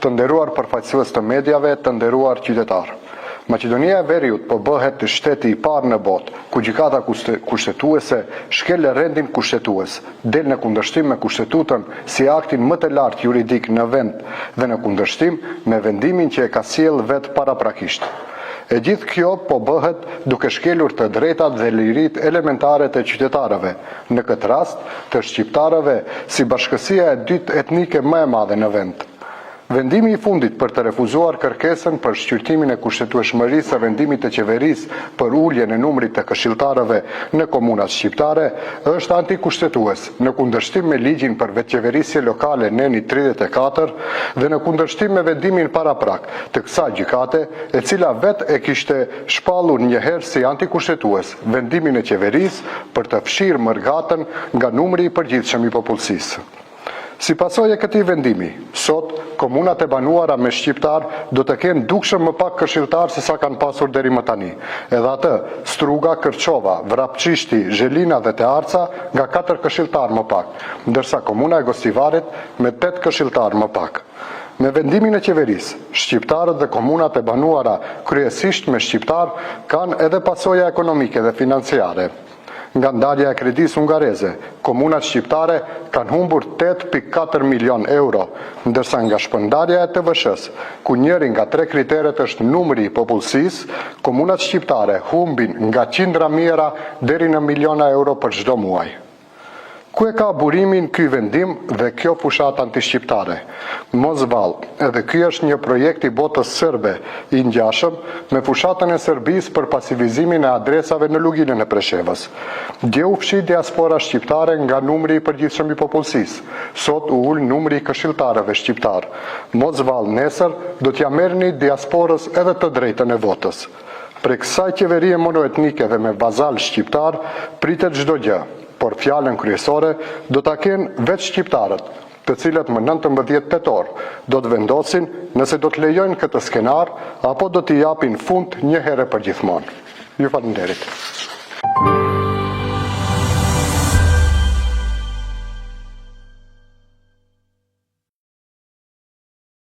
Të nderuar përfaqësues të mediave, të nderuar qytetarë. Maqedonia e Veriut po bëhet shteti i parë në botë, ku gjykata kushtetuese shkel rendin kushtetues, del në kundërshtim me Kushtetutën si aktin më të lartë juridik në vend dhe në kundërshtim me vendimin që e ka sjellë vetë paraprakisht. E gjithë kjo po bëhet duke shkelur të drejtat dhe liritë elementare të qytetarëve, në këtë rast të shqiptarëve si bashkësia e dytë etnike më e madhe në vend. Vendimi i fundit për të refuzuar kërkesën për shqyrtimin e kushtetueshmërisë së vendimit të qeverisë për uljen e numrit të këshilltarëve në komunat shqiptare është antikushtetues, në kundërshtim me ligjin për vetqeverisje lokale Neni 34 dhe në kundërshtim me vendimin paraprak të kësaj gjykate, e cila vetë e kishte shpallur njëherë si antikushtetues vendimin e qeverisë për të fshirë mërgatën nga numri i përgjithshëm i popullsisë. Si pasojë e këtij vendimi, sot komunat e banuara me shqiptar do të kenë dukshëm më pak këshilltar se sa kanë pasur deri më tani. Edhe atë, Struga, Kërçova, Vrapçishti, Zhelina dhe Te Arca nga 4 këshilltar më pak, ndërsa komuna e Gostivarit me 8 këshilltar më pak. Me vendimin e qeverisë, shqiptarët dhe komunat e banuara kryesisht me shqiptar kanë edhe pasoja ekonomike dhe financiare. Nga ndarja e kredisë hungareze, komunat shqiptare kanë humbur 8.4 milion euro, ndërsa nga shpërndarja e TVSH-s, ku njëri nga 3 kriteret është numri i popullsisë, komunat shqiptare humbin nga qindra mijëra deri në miliona euro për çdo muaj. Ku e ka burimin ky vendim dhe kjo fushat antishqiptare? Mos vallë, edhe ky është një projekt i botës serbe i ngjashëm me fushatën e Serbisë për pasivizimin e adresave në luginën e Preshevës. Dje u fshi diaspora shqiptare nga numri i përgjithshëm i popullsisë. Sot u ul numri i këshilltarëve shqiptar. Mos vallë, nesër do t'ja merrni diasporës edhe të drejtën e votës. Për kësaj qeverie monoetnike dhe me bazal shqiptar pritet çdo gjë. Por fjalën kryesore do ta kenë vetë shqiptarët, të cilët më 19 tetor do të vendosin nëse do të lejojnë këtë skenar apo do t'i japin fund një herë për gjithmonë. Ju falenderit.